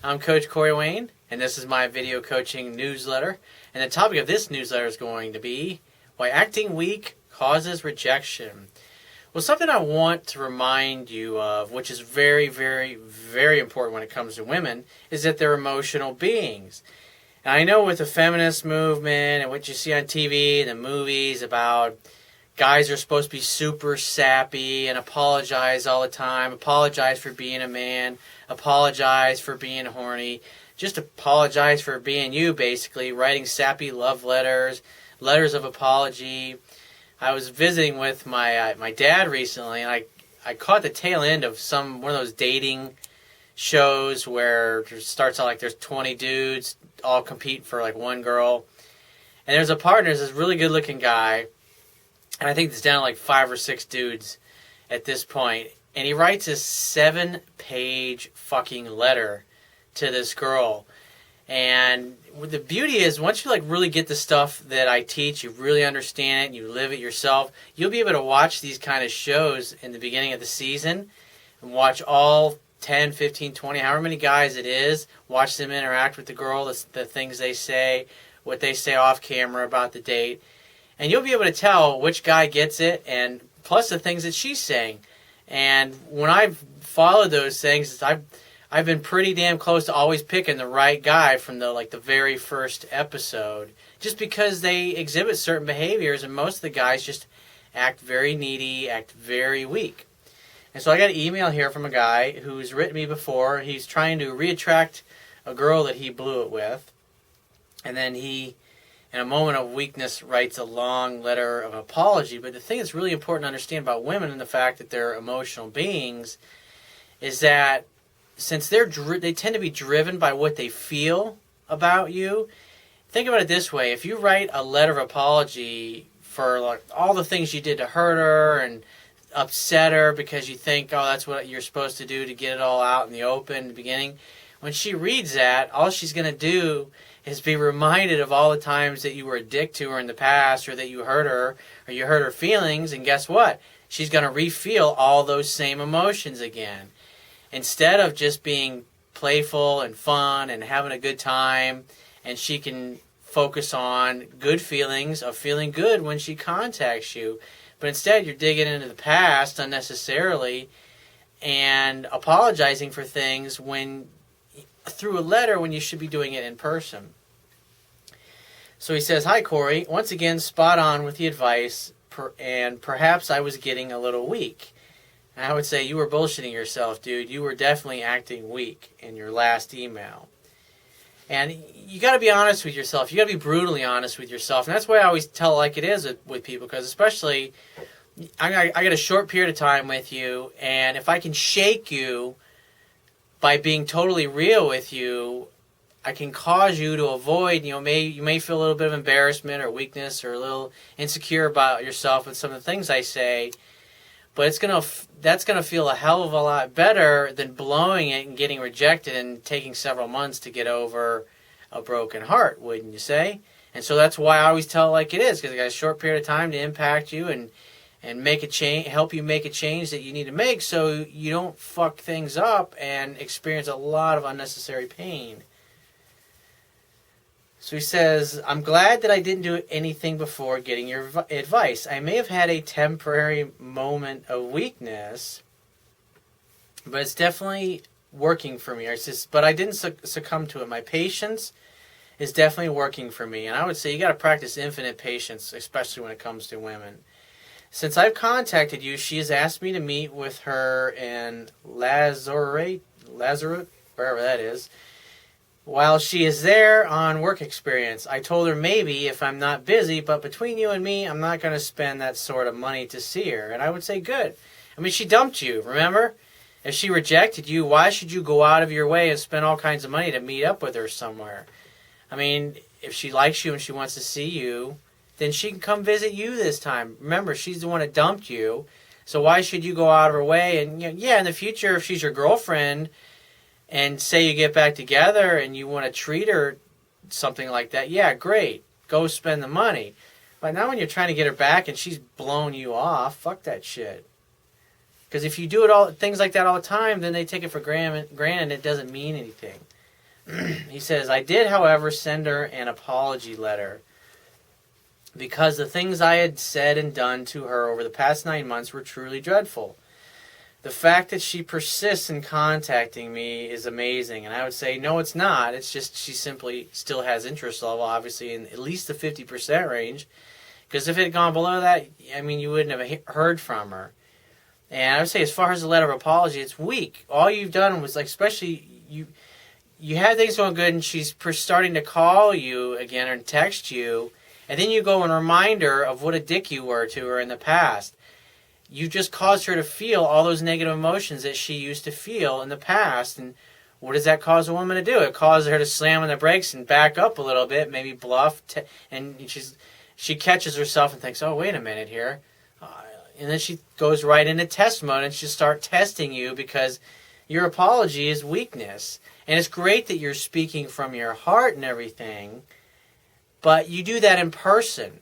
I'm Coach Corey Wayne, and this is my video coaching newsletter. And the topic of this newsletter is going to be why acting weak causes rejection. Well, something I want to remind you of, which is very, very, very important when it comes to women, is that they're emotional beings. And I know with the feminist movement and what you see on TV and the movies about guys are supposed to be super sappy and apologize all the time, apologize for being a man, apologize for being horny, just apologize for being you, basically, writing sappy love letters, letters of apology. I was visiting with my dad recently, and I caught the tail end of one of those dating shows where it starts out like there's 20 dudes all compete for like one girl. And there's a partner, there's this really good-looking guy, and I think it's down to like 5 or 6 dudes at this point. And he writes this 7-page fucking letter to this girl. And the beauty is, once you like really get the stuff that I teach, you really understand it, and you live it yourself, you'll be able to watch these kind of shows in the beginning of the season and watch all 10, 15, 20, however many guys it is, watch them interact with the girl, the things they say, what they say off camera about the date. And you'll be able to tell which guy gets it, and plus the things that she's saying. And when I've followed those things, I've been pretty damn close to always picking the right guy from the very first episode, just because they exhibit certain behaviors, and most of the guys just act very needy, act very weak. And so I got an email here from a guy who's written me before. He's trying to reattract a girl that he blew it with, and then he, in a moment of weakness, writes a long letter of apology. But the thing that's really important to understand about women and the fact that they're emotional beings is that since they tend to be driven by what they feel about you, think about it this way. If you write a letter of apology for like all the things you did to hurt her and upset her because you think, oh, that's what you're supposed to do to get it all out in the open in the beginning, when she reads that, all she's going to do is be reminded of all the times that you were a dick to her in the past, or that you hurt her, or you hurt her feelings, and guess what? She's going to re-feel all those same emotions again. Instead of just being playful and fun and having a good time, and she can focus on good feelings of feeling good when she contacts you. But instead, you're digging into the past unnecessarily and apologizing for things through a letter when you should be doing it in person. So he says, "Hi, Corey. Once again, spot on with the advice, and perhaps I was getting a little weak." And I would say you were bullshitting yourself, dude. You were definitely acting weak in your last email. And you got to be honest with yourself. You got to be brutally honest with yourself. And that's why I always tell it like it is with people, because especially I got a short period of time with you, and if I can shake you by being totally real with you, I can cause you to avoid, you may feel a little bit of embarrassment or weakness or a little insecure about yourself with some of the things I say, but that's gonna feel a hell of a lot better than blowing it and getting rejected and taking several months to get over a broken heart, wouldn't you say? And so that's why I always tell it like it is, because I got a short period of time to impact you and make a change, help you make a change that you need to make, so you don't fuck things up and experience a lot of unnecessary pain. So he says, "I'm glad that I didn't do anything before getting your advice. I may have had a temporary moment of weakness, but it's definitely working for me." But I didn't succumb to it. My patience is definitely working for me. And I would say you got to practice infinite patience, especially when it comes to women. "Since I've contacted you, she has asked me to meet with her in Lazarus, wherever that is, while she is there on work experience. I told her maybe if I'm not busy, but between you and me, I'm not going to spend that sort of money to see her." And I would say, good. I mean, she dumped you, remember? If she rejected you, why should you go out of your way and spend all kinds of money to meet up with her somewhere? I mean, if she likes you and she wants to see you, then she can come visit you this time. Remember, she's the one that dumped you, so why should you go out of her way? And in the future, if she's your girlfriend, and say you get back together and you want to treat her something like that, yeah, great. Go spend the money. But now when you're trying to get her back and she's blown you off, fuck that shit. Because if you do things like that all the time, then they take it for granted and it doesn't mean anything. He says, I did, however, send her an apology letter because the things I had said and done to her over the past 9 months were truly dreadful. The fact that she persists in contacting me is amazing. And I would say, no, it's not. It's just she simply still has interest level, obviously, in at least the 50% range. Because if it had gone below that, I mean, you wouldn't have heard from her. And I would say, as far as the letter of apology, it's weak. All you've done was, like, especially, you had things going good, and she's starting to call you again and text you, and then you go and remind her of what a dick you were to her in the past. You just caused her to feel all those negative emotions that she used to feel in the past. And what does that cause a woman to do? It causes her to slam on the brakes and back up a little bit, maybe bluff, and she catches herself and thinks, oh, wait a minute here. And then she goes right into test mode and she'll start testing you because your apology is weakness. And it's great that you're speaking from your heart and everything, but you do that in person.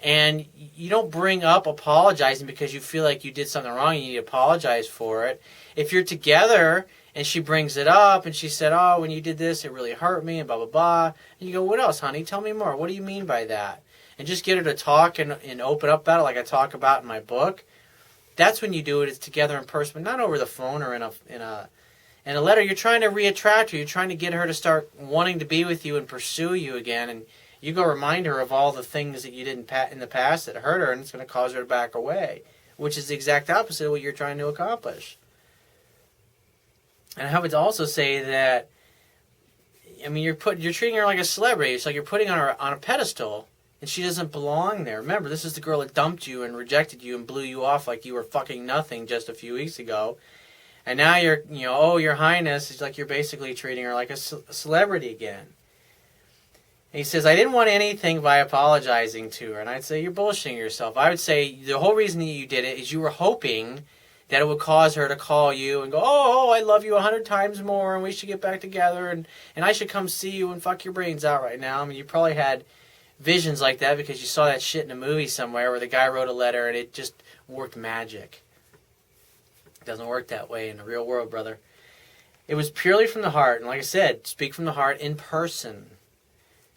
And you don't bring up apologizing because you feel like you did something wrong and you need to apologize for it. If you're together and she brings it up and she said, oh, when you did this, it really hurt me and blah, blah, blah. And you go, what else, honey? Tell me more. What do you mean by that? And just get her to talk and open up about it like I talk about in my book. That's when you do it. It's together in person, but not over the phone or in a letter. You're trying to reattract her. You're trying to get her to start wanting to be with you and pursue you again. And you go remind her of all the things that you did in the past that hurt her, and it's going to cause her to back away, which is the exact opposite of what you're trying to accomplish. And I would also say that, I mean, you're treating her like a celebrity. It's like you're putting her on a pedestal, and she doesn't belong there. Remember, this is the girl that dumped you and rejected you and blew you off like you were fucking nothing just a few weeks ago. And now you're, oh, your highness, it's like you're basically treating her like a celebrity again. And he says, I didn't want anything by apologizing to her. And I'd say, you're bullshitting yourself. I would say the whole reason that you did it is you were hoping that it would cause her to call you and go, oh, I love you 100 times more, and we should get back together, and I should come see you and fuck your brains out right now. I mean, you probably had visions like that because you saw that shit in a movie somewhere where the guy wrote a letter and it just worked magic. It doesn't work that way in the real world, brother. It was purely from the heart. And like I said, speak from the heart in person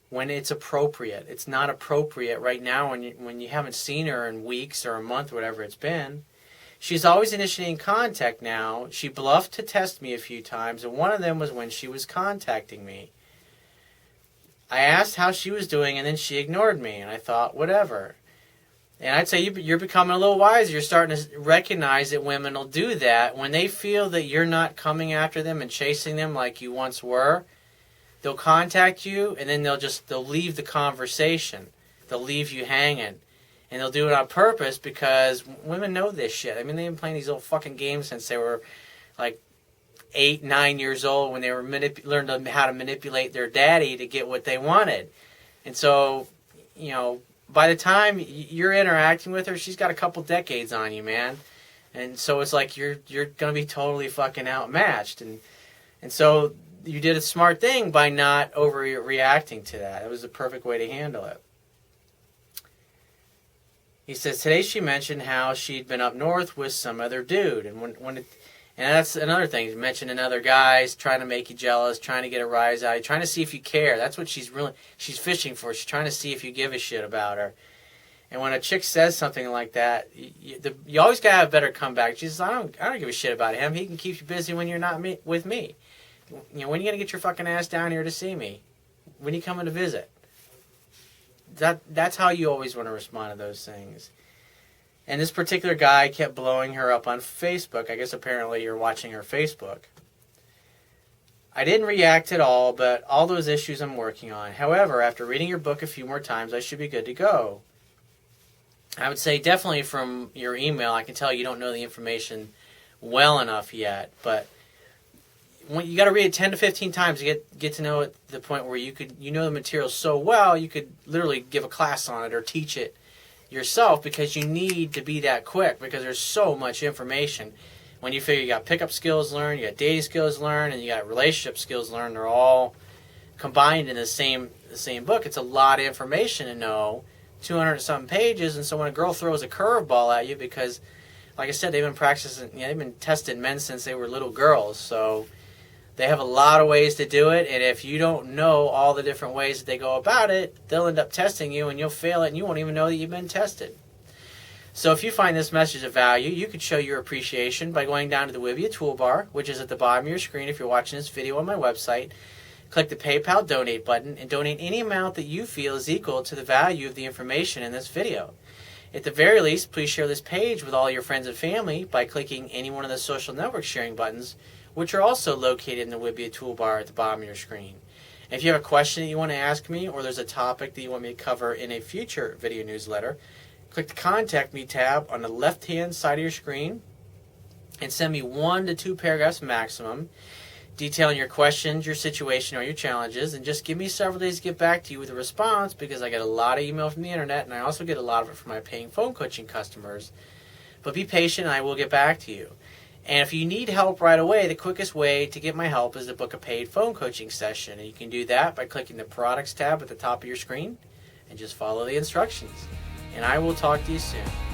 when it's appropriate. It's not appropriate right now when you haven't seen her in weeks or a month, whatever it's been. She's always initiating contact now. She bluffed to test me a few times, and one of them was when she was contacting me. I asked how she was doing, and then she ignored me, and I thought, whatever. And I'd say you're becoming a little wiser. You're starting to recognize that women will do that. When they feel that you're not coming after them and chasing them like you once were, they'll contact you, and then they'll leave the conversation. They'll leave you hanging. And they'll do it on purpose because women know this shit. I mean, they've been playing these little fucking games since they were like 8, 9 years old when they were learned how to manipulate their daddy to get what they wanted. And so, by the time you're interacting with her, she's got a couple decades on you, man. And so it's like you're going to be totally fucking outmatched. And so you did a smart thing by not overreacting to that. It was the perfect way to handle it. He says, today she mentioned how she'd been up north with some other dude. And and that's another thing. She mentioned another guy's trying to make you jealous, trying to get a rise out of you, trying to see if you care. That's what she's fishing for. She's trying to see if you give a shit about her. And when a chick says something like that, you always got to have a better comeback. She says, I don't give a shit about him. He can keep you busy when you're not with me. When are you going to get your fucking ass down here to see me? When are you coming to visit? That's how you always want to respond to those things. And this particular guy kept blowing her up on Facebook. I guess apparently you're watching her Facebook. I didn't react at all, but all those issues I'm working on. However, after reading your book a few more times, I should be good to go. I would say definitely from your email, I can tell you don't know the information well enough yet, but you got to read it 10 to 15 times to get to know it to the point where you know the material so well you could literally give a class on it or teach it yourself, because you need to be that quick because there's so much information. When you figure you got pickup skills learned, you got dating skills learned, and you got relationship skills learned, they're all combined in the same book. It's a lot of information to know, 200 something pages, and so when a girl throws a curveball at you, because like I said, they've been practicing, they've been testing men since they were little girls, so They have a lot of ways to do it, and if you don't know all the different ways that they go about it, they'll end up testing you and you'll fail it and you won't even know that you've been tested. So if you find this message of value, you could show your appreciation by going down to the Wibbia toolbar, which is at the bottom of your screen if you're watching this video on my website. Click the PayPal donate button and donate any amount that you feel is equal to the value of the information in this video. At the very least, please share this page with all your friends and family by clicking any one of the social network sharing buttons, which are also located in the Wibbia toolbar at the bottom of your screen. If you have a question that you want to ask me, or there's a topic that you want me to cover in a future video newsletter, click the Contact Me tab on the left-hand side of your screen and send me 1 to 2 paragraphs maximum detailing your questions, your situation, or your challenges, and just give me several days to get back to you with a response, because I get a lot of email from the internet and I also get a lot of it from my paying phone coaching customers. But be patient and I will get back to you. And if you need help right away, the quickest way to get my help is to book a paid phone coaching session. And you can do that by clicking the Products tab at the top of your screen and just follow the instructions. And I will talk to you soon.